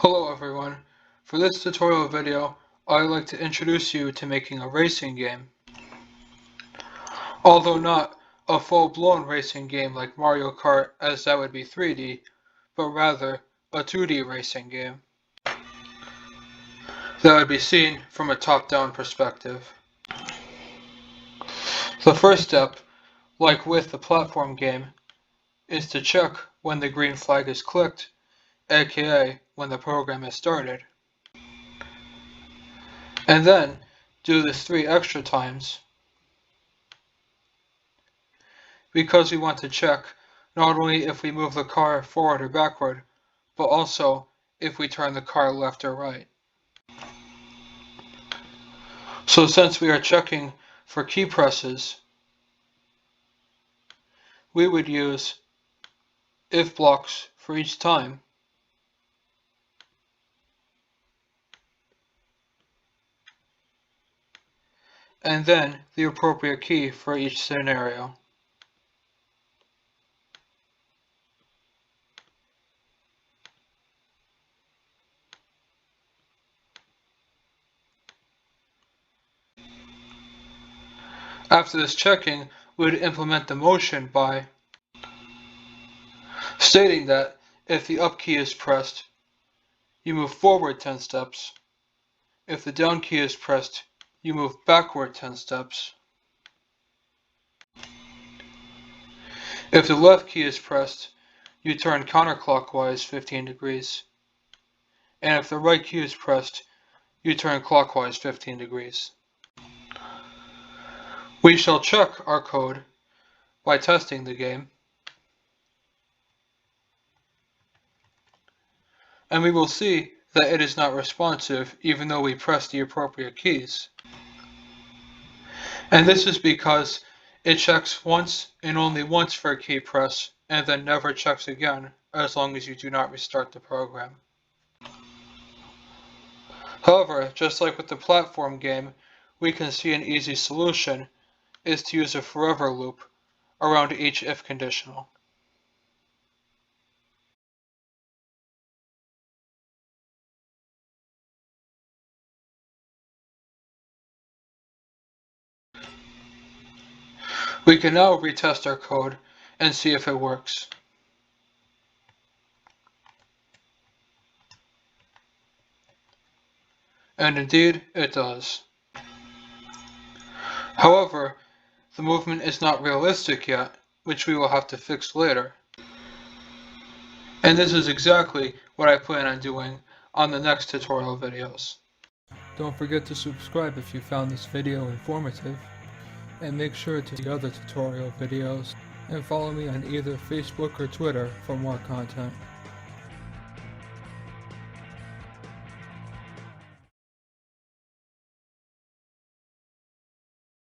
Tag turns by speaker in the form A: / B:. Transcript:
A: Hello everyone. For this tutorial video, I'd like to introduce you to making a racing game. Although not a full-blown racing game like Mario Kart, as that would be 3D, but rather a 2D racing game that would be seen from a top-down perspective. The first step, like with the platform game, is to check when the green flag is clicked, aka when the program is started. And then do this 3 extra times because we want to check not only if we move the car forward or backward, but also if we turn the car left or right. So since we are checking for key presses, we would use if blocks for each time. And then the appropriate key for each scenario. After this checking, we would implement the motion by stating that if the up key is pressed, you move forward 10 steps. If the down key is pressed, you move backward 10 steps. If the left key is pressed, you turn counterclockwise 15 degrees. And if the right key is pressed, you turn clockwise 15 degrees. We shall check our code by testing the game, and we will see that it is not responsive even though we press the appropriate keys. And this is because it checks once and only once for a key press and then never checks again as long as you do not restart the program. However, just like with the platform game, we can see an easy solution is to use a forever loop around each if conditional. We can now retest our code and see if it works. And indeed, it does. However, the movement is not realistic yet, which we will have to fix later. And this is exactly what I plan on doing on the next tutorial videos. Don't forget to subscribe if you found this video informative, and make sure to see other tutorial videos, and follow me on either Facebook or Twitter for more content.